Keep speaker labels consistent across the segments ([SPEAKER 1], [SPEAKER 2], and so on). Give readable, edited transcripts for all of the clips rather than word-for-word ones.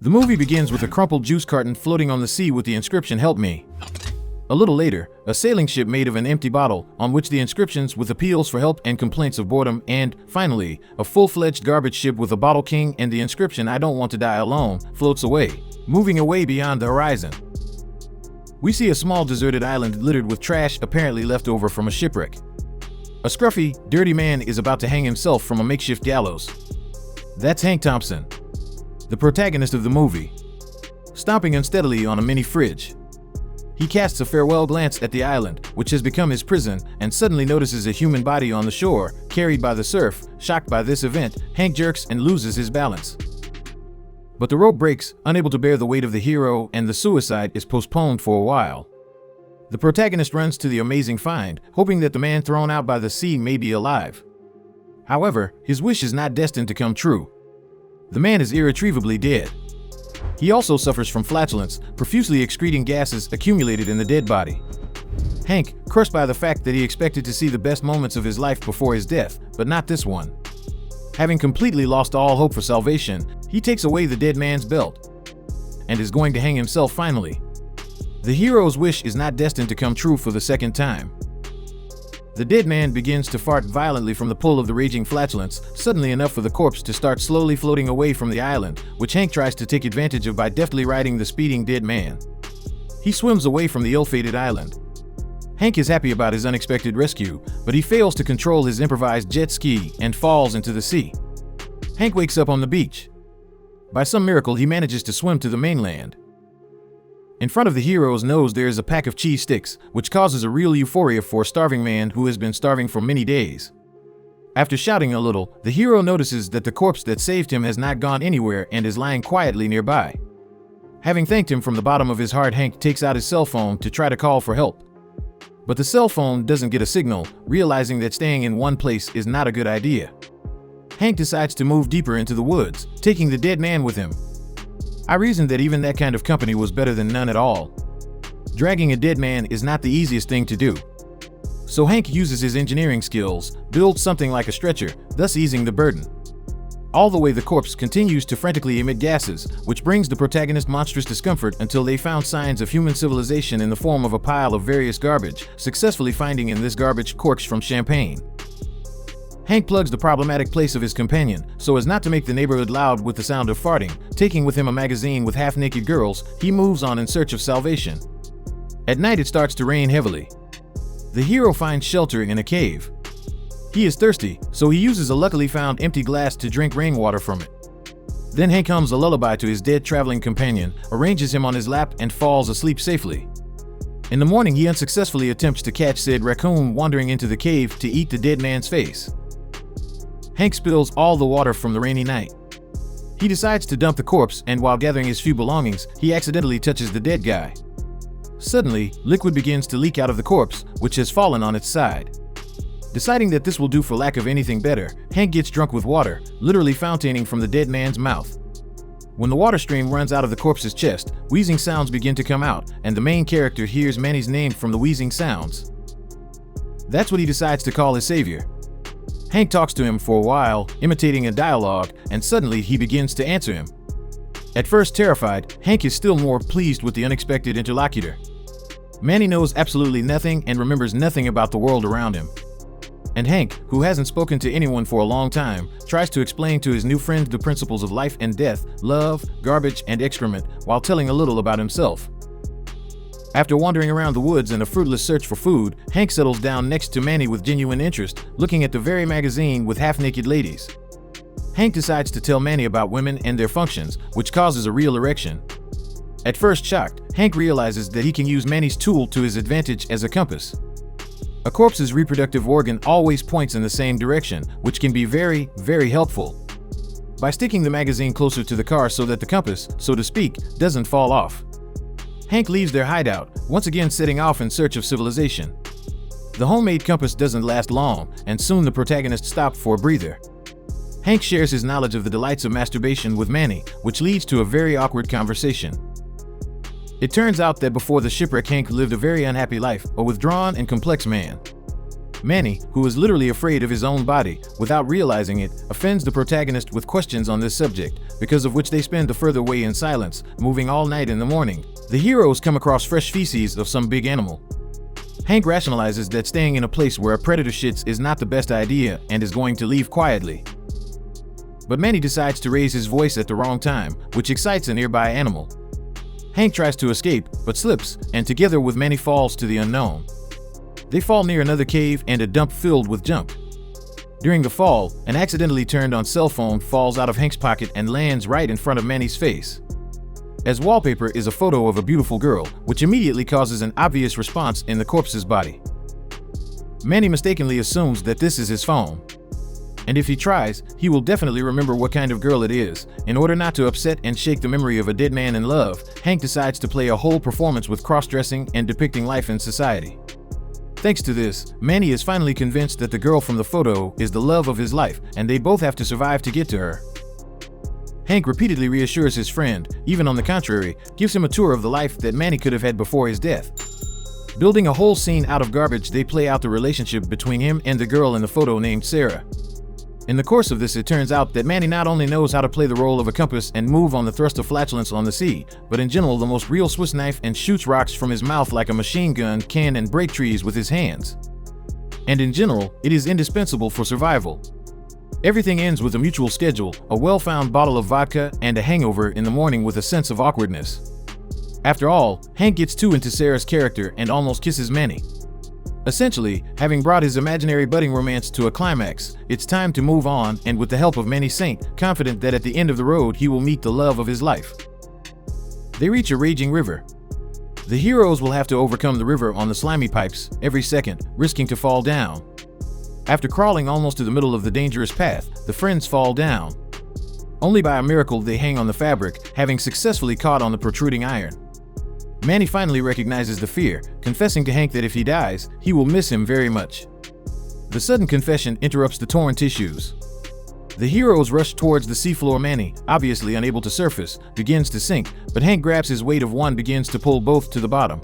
[SPEAKER 1] The movie begins with a crumpled juice carton floating on the sea with the inscription, "Help me." A little later, a sailing ship made of an empty bottle, on which the inscriptions with appeals for help and complaints of boredom, and, finally, a full-fledged garbage ship with a bottle king and the inscription, "I don't want to die alone," floats away, moving away beyond the horizon. We see a small deserted island littered with trash apparently left over from a shipwreck. A scruffy, dirty man is about to hang himself from a makeshift gallows. That's Hank Thompson, the protagonist of the movie, stomping unsteadily on a mini fridge. He casts a farewell glance at the island, which has become his prison, and suddenly notices a human body on the shore, carried by the surf. Shocked by this event, Hank jerks and loses his balance. But the rope breaks, unable to bear the weight of the hero, and the suicide is postponed for a while. The protagonist runs to the amazing find, hoping that the man thrown out by the sea may be alive. However, his wish is not destined to come true. The man is irretrievably dead. He also suffers from flatulence, profusely excreting gases accumulated in the dead body. Hank, crushed by the fact that he expected to see the best moments of his life before his death, but not this one. Having completely lost all hope for salvation, he takes away the dead man's belt and is going to hang himself finally. The hero's wish is not destined to come true for the second time. The dead man begins to fart violently from the pull of the raging flatulence, suddenly enough for the corpse to start slowly floating away from the island, which Hank tries to take advantage of by deftly riding the speeding dead man. He swims away from the ill-fated island. Hank is happy about his unexpected rescue, but he fails to control his improvised jet ski and falls into the sea. Hank wakes up on the beach. By some miracle, he manages to swim to the mainland. In front of the hero's nose there is a pack of cheese sticks, which causes a real euphoria for a starving man who has been starving for many days. After shouting a little, the hero notices that the corpse that saved him has not gone anywhere and is lying quietly nearby. Having thanked him from the bottom of his heart, Hank takes out his cell phone to try to call for help. But the cell phone doesn't get a signal, realizing that staying in one place is not a good idea. Hank decides to move deeper into the woods, taking the dead man with him. I reasoned that even that kind of company was better than none at all. Dragging a dead man is not the easiest thing to do. So Hank uses his engineering skills, builds something like a stretcher, thus easing the burden. All the way the corpse continues to frantically emit gases, which brings the protagonist monstrous discomfort until they found signs of human civilization in the form of a pile of various garbage, successfully finding in this garbage corks from champagne. Hank plugs the problematic place of his companion, so as not to make the neighborhood loud with the sound of farting. Taking with him a magazine with half-naked girls, he moves on in search of salvation. At night it starts to rain heavily. The hero finds shelter in a cave. He is thirsty, so he uses a luckily found empty glass to drink rainwater from it. Then Hank hums a lullaby to his dead traveling companion, arranges him on his lap, and falls asleep safely. In the morning he unsuccessfully attempts to catch said raccoon wandering into the cave to eat the dead man's face. Hank spills all the water from the rainy night. He decides to dump the corpse, and while gathering his few belongings, he accidentally touches the dead guy. Suddenly, liquid begins to leak out of the corpse, which has fallen on its side. Deciding that this will do for lack of anything better, Hank gets drunk with water, literally fontaining from the dead man's mouth. When the water stream runs out of the corpse's chest, wheezing sounds begin to come out, and the main character hears Manny's name from the wheezing sounds. That's what he decides to call his savior. Hank talks to him for a while, imitating a dialogue, and suddenly he begins to answer him. At first terrified, Hank is still more pleased with the unexpected interlocutor. Manny knows absolutely nothing and remembers nothing about the world around him. And Hank, who hasn't spoken to anyone for a long time, tries to explain to his new friend the principles of life and death, love, garbage, and excrement, while telling a little about himself. After wandering around the woods in a fruitless search for food, Hank settles down next to Manny with genuine interest, looking at the very magazine with half-naked ladies. Hank decides to tell Manny about women and their functions, which causes a real erection. At first shocked, Hank realizes that he can use Manny's tool to his advantage as a compass. A corpse's reproductive organ always points in the same direction, which can be very, very helpful. By sticking the magazine closer to the car so that the compass, so to speak, doesn't fall off. Hank leaves their hideout, once again setting off in search of civilization. The homemade compass doesn't last long, and soon the protagonist stops for a breather. Hank shares his knowledge of the delights of masturbation with Manny, which leads to a very awkward conversation. It turns out that before the shipwreck, Hank lived a very unhappy life, a withdrawn and complex man. Manny, who is literally afraid of his own body, without realizing it, offends the protagonist with questions on this subject, because of which they spend the further way in silence, moving all night in the morning. The heroes come across fresh feces of some big animal. Hank rationalizes that staying in a place where a predator shits is not the best idea and is going to leave quietly. But Manny decides to raise his voice at the wrong time, which excites a nearby animal. Hank tries to escape, but slips, and together with Manny falls to the unknown. They fall near another cave and a dump filled with junk. During the fall, an accidentally turned on cell phone falls out of Hank's pocket and lands right in front of Manny's face. As wallpaper is a photo of a beautiful girl, which immediately causes an obvious response in the corpse's body. Manny mistakenly assumes that this is his phone. And if he tries, he will definitely remember what kind of girl it is. In order not to upset and shake the memory of a dead man in love, Hank decides to play a whole performance with cross-dressing and depicting life in society. Thanks to this, Manny is finally convinced that the girl from the photo is the love of his life, and they both have to survive to get to her. Hank repeatedly reassures his friend, even on the contrary, gives him a tour of the life that Manny could have had before his death. Building a whole scene out of garbage, they play out the relationship between him and the girl in the photo named Sarah. In the course of this, it turns out that Manny not only knows how to play the role of a compass and move on the thrust of flatulence on the sea, but in general the most real Swiss knife and shoots rocks from his mouth like a machine gun can and break trees with his hands. And in general, it is indispensable for survival. Everything ends with a mutual schedule, a well-found bottle of vodka, and a hangover in the morning with a sense of awkwardness. After all, Hank gets too into Sarah's character and almost kisses Manny. Essentially, having brought his imaginary budding romance to a climax, it's time to move on, and with the help of Manny Saint, confident that at the end of the road he will meet the love of his life. They reach a raging river. The heroes will have to overcome the river on the slimy pipes every second, risking to fall down. After crawling almost to the middle of the dangerous path, the friends fall down. Only by a miracle they hang on the fabric, having successfully caught on the protruding iron. Manny finally recognizes the fear, confessing to Hank that if he dies, he will miss him very much. The sudden confession interrupts the torn tissues. The heroes rush towards the seafloor. Manny, obviously unable to surface, begins to sink, but Hank grabs his weight of one, begins to pull both to the bottom.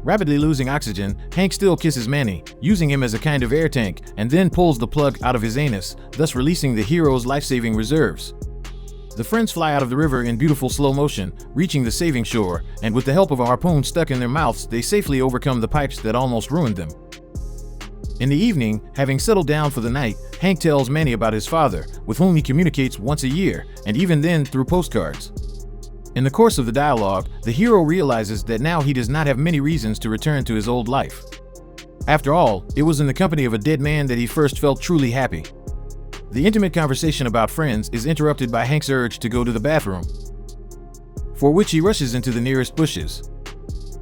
[SPEAKER 1] Rapidly losing oxygen, Hank still kisses Manny, using him as a kind of air tank, and then pulls the plug out of his anus, thus releasing the hero's life-saving reserves. The friends fly out of the river in beautiful slow motion, reaching the saving shore, and with the help of a harpoon stuck in their mouths, they safely overcome the pipes that almost ruined them. In the evening, having settled down for the night, Hank tells Manny about his father, with whom he communicates once a year, and even then through postcards. In the course of the dialogue, the hero realizes that now he does not have many reasons to return to his old life. After all, it was in the company of a dead man that he first felt truly happy. The intimate conversation about friends is interrupted by Hank's urge to go to the bathroom, for which he rushes into the nearest bushes.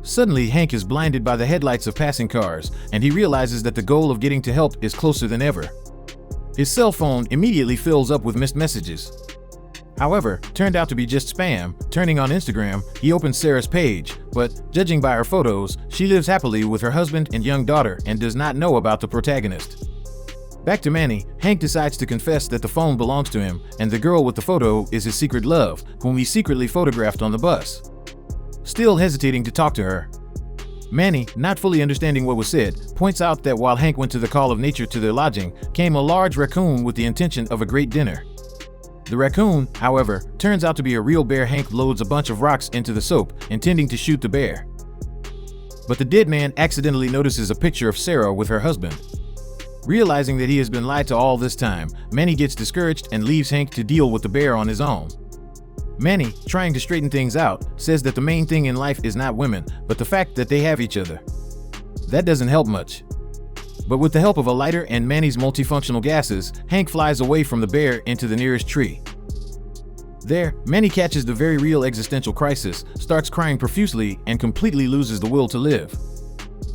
[SPEAKER 1] Suddenly, Hank is blinded by the headlights of passing cars, and he realizes that the goal of getting to help is closer than ever. His cell phone immediately fills up with missed messages. However, turned out to be just spam. Turning on Instagram, he opens Sarah's page, but judging by her photos, she lives happily with her husband and young daughter and does not know about the protagonist. Back to Manny, Hank decides to confess that the phone belongs to him, and the girl with the photo is his secret love, whom he secretly photographed on the bus. Still hesitating to talk to her, Manny, not fully understanding what was said, points out that while Hank went to the call of nature to their lodging, came a large raccoon with the intention of a great dinner. The raccoon, however, turns out to be a real bear. Hank loads a bunch of rocks into the soap, intending to shoot the bear. But the dead man accidentally notices a picture of Sarah with her husband. Realizing that he has been lied to all this time, Manny gets discouraged and leaves Hank to deal with the bear on his own. Manny, trying to straighten things out, says that the main thing in life is not women, but the fact that they have each other. That doesn't help much. But with the help of a lighter and Manny's multifunctional gases, Hank flies away from the bear into the nearest tree. There, Manny catches the very real existential crisis, starts crying profusely, and completely loses the will to live.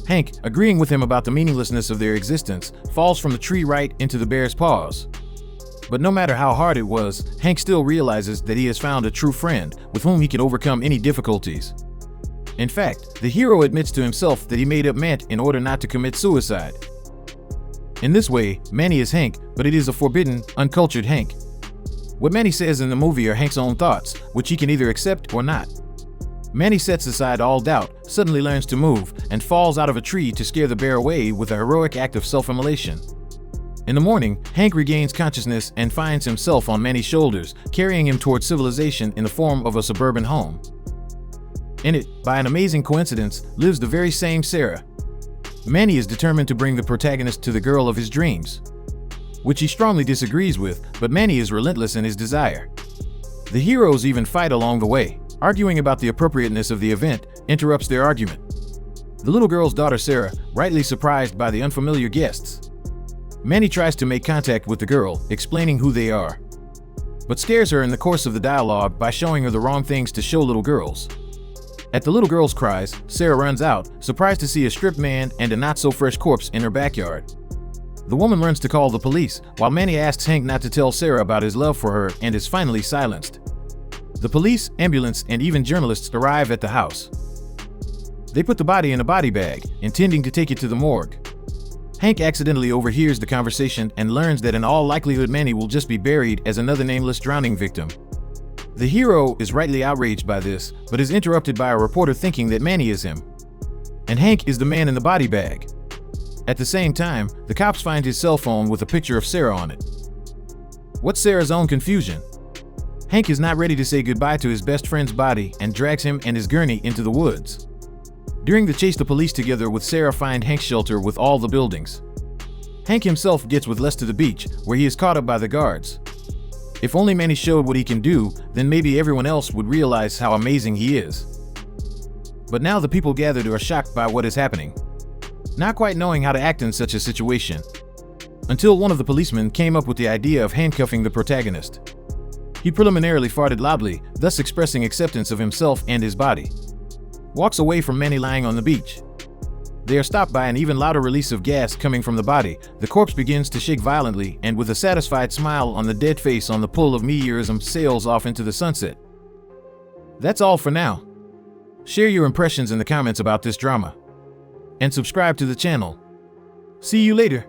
[SPEAKER 1] Hank, agreeing with him about the meaninglessness of their existence, falls from the tree right into the bear's paws. But no matter how hard it was, Hank still realizes that he has found a true friend with whom he can overcome any difficulties. In fact, the hero admits to himself that he made up Mant in order not to commit suicide. In this way, Manny is Hank, but it is a forbidden, uncultured Hank. What Manny says in the movie are Hank's own thoughts, which he can either accept or not. Manny sets aside all doubt, suddenly learns to move, and falls out of a tree to scare the bear away with a heroic act of self-immolation. In the morning, Hank regains consciousness and finds himself on Manny's shoulders, carrying him towards civilization in the form of a suburban home. In it, by an amazing coincidence, lives the very same Sarah. Manny is determined to bring the protagonist to the girl of his dreams, which he strongly disagrees with, but Manny is relentless in his desire. The heroes even fight along the way. Arguing about the appropriateness of the event interrupts their argument. The little girl's daughter Sarah, rightly surprised by the unfamiliar guests. Manny tries to make contact with the girl, explaining who they are, but scares her in the course of the dialogue by showing her the wrong things to show little girls. At the little girl's cries, Sarah runs out, surprised to see a stripped man and a not-so-fresh corpse in her backyard. The woman runs to call the police, while Manny asks Hank not to tell Sarah about his love for her and is finally silenced. The police, ambulance, and even journalists arrive at the house. They put the body in a body bag, intending to take it to the morgue. Hank accidentally overhears the conversation and learns that in all likelihood Manny will just be buried as another nameless drowning victim. The hero is rightly outraged by this, but is interrupted by a reporter thinking that Manny is him, and Hank is the man in the body bag. At the same time, the cops find his cell phone with a picture of Sarah on it. What's Sarah's own confusion? Hank is not ready to say goodbye to his best friend's body and drags him and his gurney into the woods. During the chase, the police together with Sarah find Hank's shelter with all the buildings. Hank himself gets with Les to the beach, where he is caught up by the guards. If only Manny showed what he can do, then maybe everyone else would realize how amazing he is. But now the people gathered are shocked by what is happening, not quite knowing how to act in such a situation, until one of the policemen came up with the idea of handcuffing the protagonist. He preliminarily farted loudly, thus expressing acceptance of himself and his body. Walks away from Manny lying on the beach. They are stopped by an even louder release of gas coming from the body. The corpse begins to shake violently, and with a satisfied smile on the dead face on the pull of meteorism, sails off into the sunset. That's all for now. Share your impressions in the comments about this drama, and subscribe to the channel. See you later.